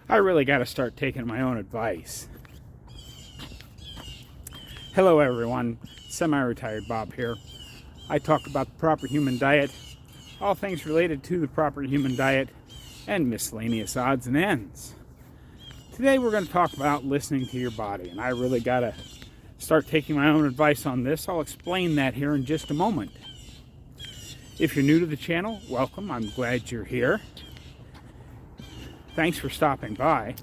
I really got to start taking my own advice. Hello everyone, Semi-Retired Bob here. I talk about the proper human diet, all things related to the proper human diet, and miscellaneous odds and ends. Today we're going to talk about listening to your body, and I really got to start taking my own advice on this. I'll explain that here in just a moment. If you're new to the channel, welcome. I'm glad you're here. Thanks for stopping by.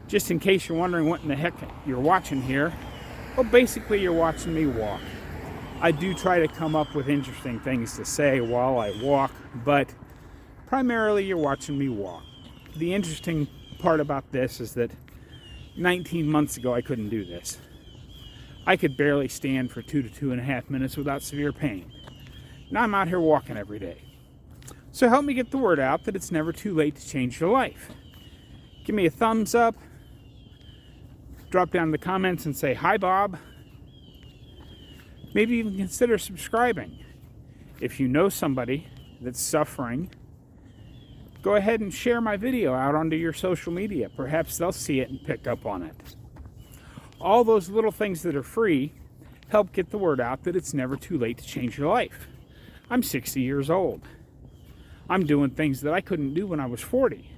Just in case you're wondering what in the heck you're watching here, well, basically you're watching me walk. I do try to come up with interesting things to say while I walk, but primarily you're watching me walk. The interesting part about this is that 19 months ago I couldn't do this. I could barely stand for 2 to 2.5 minutes without severe pain. Now I'm out here walking every day. So help me get the word out that it's never too late to change your life. Give me a thumbs up. Drop down in the comments and say, "Hi, Bob." Maybe even consider subscribing. If you know somebody that's suffering, go ahead and share my video out onto your social media. Perhaps they'll see it and pick up on it. All those little things that are free help get the word out that it's never too late to change your life. I'm 60 years old. I'm doing things that I couldn't do when I was 40.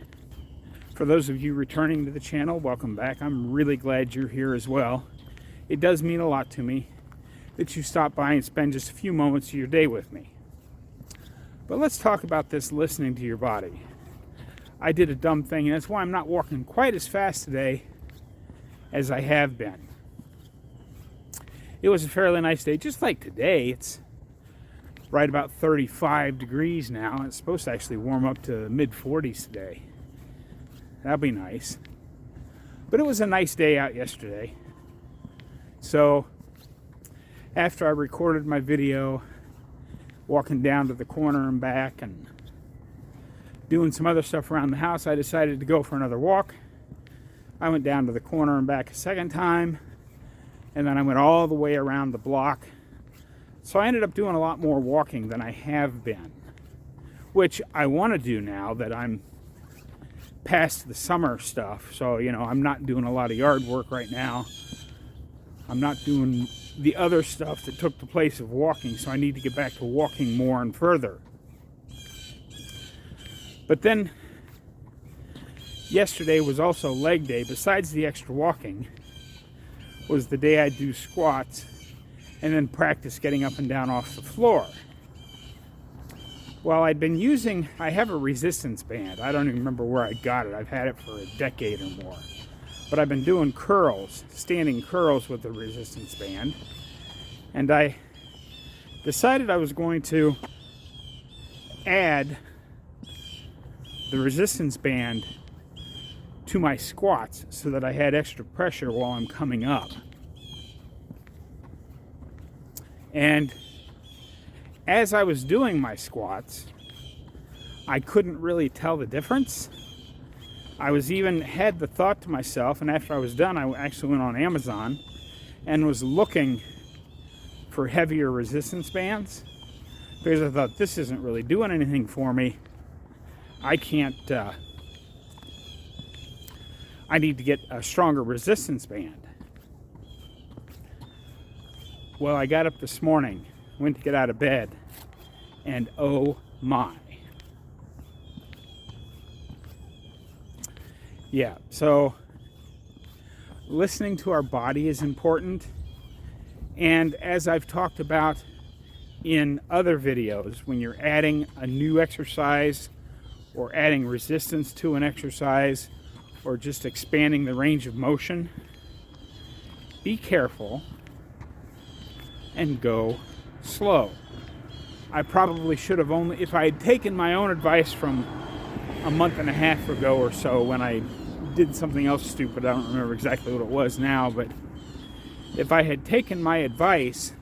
For those of you returning to the channel, welcome back. I'm really glad you're here as well. It does mean a lot to me that you stop by and spend just a few moments of your day with me. But let's talk about this listening to your body. I did a dumb thing, and that's why I'm not walking quite as fast today as I have been. It was a fairly nice day, just like today. It's right about 35 degrees now. It's supposed to actually warm up to mid-40s today. That'll be nice. But it was a nice day out yesterday. So after I recorded my video, walking down to the corner and back and doing some other stuff around the house, I decided to go for another walk. I went down to the corner and back a second time, and then I went all the way around the block. So I ended up doing a lot more walking than I have been, which I want to do now that I'm past the summer stuff. So, I'm not doing a lot of yard work right now. I'm not doing the other stuff that took the place of walking, so I need to get back to walking more and further. But then, yesterday was also leg day. Besides the extra walking, was the day I do squats and then practice getting up and down off the floor. Well, I have a resistance band. I don't even remember where I got it. I've had it for a decade or more. But I've been doing curls, standing curls with the resistance band. And I decided I was going to add the resistance band to my squats so that I had extra pressure while I'm coming up. And as I was doing my squats, I couldn't really tell the difference. I had the thought to myself, and after I was done, I actually went on Amazon and was looking for heavier resistance bands because I thought, this isn't really doing anything for me. I need to get a stronger resistance band. Well, I got up this morning, went to get out of bed, and oh my. Yeah, so listening to our body is important. And as I've talked about in other videos, when you're adding a new exercise or adding resistance to an exercise or just expanding the range of motion, be careful and go slow. I probably should have if I had taken my own advice from a month and a half ago or so when I did something else stupid. I don't remember exactly what it was now, but if I had taken my advice,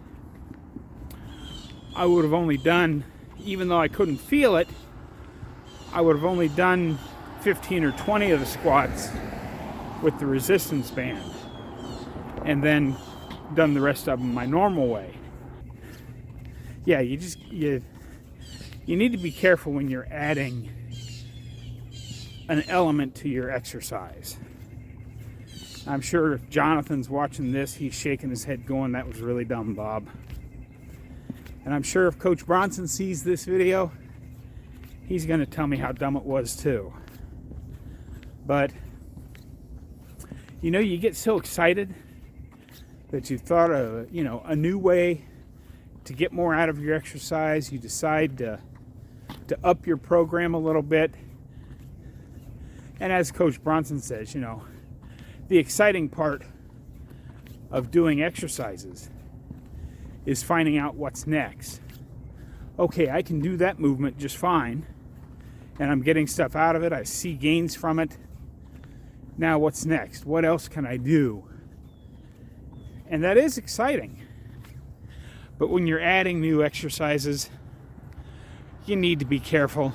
I would have only done, even though I couldn't feel it, I would have only done 15 or 20 of the squats with the resistance band and then done the rest of them my normal way. Yeah, you need to be careful when you're adding an element to your exercise. I'm sure if Jonathan's watching this, he's shaking his head going, that was really dumb, Bob. And I'm sure if Coach Bronson sees this video, he's going to tell me how dumb it was too. But, you know, you get so excited that you thought of, you know, a new way to get more out of your exercise. You decide to up your program a little bit. And as Coach Bronson says, you know, the exciting part of doing exercises is finding out what's next. Okay, I can do that movement just fine, and I'm getting stuff out of it. I see gains from it. Now what's next? What else can I do? And that is exciting. But when you're adding new exercises, you need to be careful.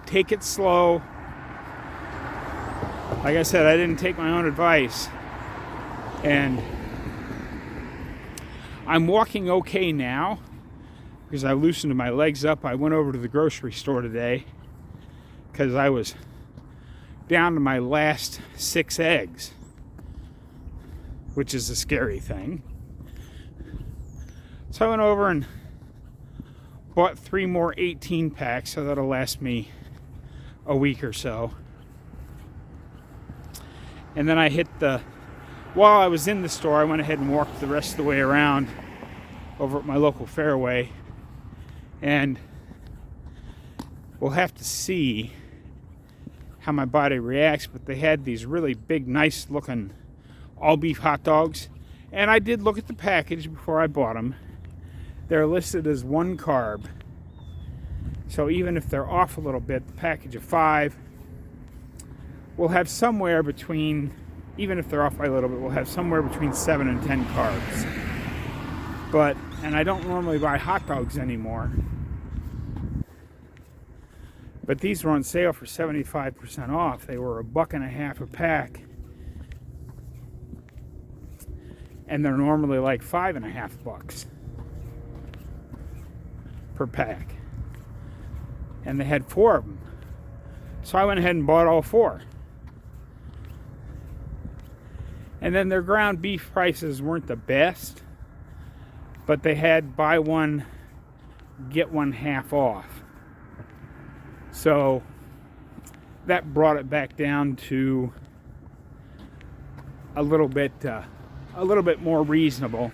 Take it slow. Like I said, I didn't take my own advice. And I'm walking okay now because I loosened my legs up. I went over to the grocery store today because I was down to my last 6 eggs, which is a scary thing. So I went over and bought 3 more 18 packs, so that'll last me a week or so. And then I while I was in the store, I went ahead and walked the rest of the way around over at my local Fairway. And we'll have to see how my body reacts, but they had these really big, nice looking all beef hot dogs. And I did look at the package before I bought them. They're listed as 1 carb. So even if they're off a little bit, the package of 5 will have somewhere between, even if they're off by a little bit, we'll have somewhere between 7 and 10 carbs. But, and I don't normally buy hot dogs anymore, but these were on sale for 75% off. They were $1.50 a pack. And they're normally like $5.50 per pack. And they had 4 of them. So I went ahead and bought all 4. And then their ground beef prices weren't the best, but they had buy one, get one half off. So that brought it back down to a little bit more reasonable.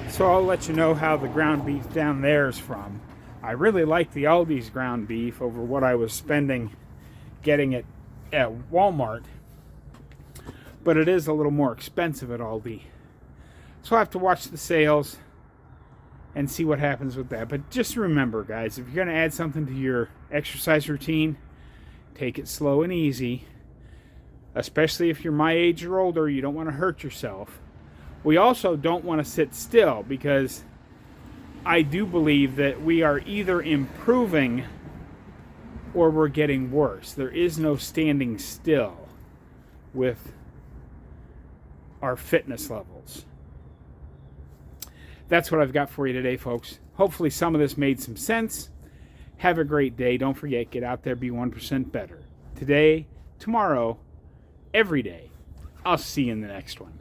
So I'll let you know how the ground beef down there is from. I really like the Aldi's ground beef over what I was spending getting it at Walmart, but it is a little more expensive at Aldi. So I have to watch the sales and see what happens with that. But just remember, guys, if you're going to add something to your exercise routine, take it slow and easy. Especially if you're my age or older, you don't want to hurt yourself. We also don't want to sit still, because I do believe that we are either improving or we're getting worse. There is no standing still with our fitness levels. That's what I've got for you today, folks. Hopefully some of this made some sense. Have a great day. Don't forget, get out there, be 1% better. Today, tomorrow, every day. I'll see you in the next one.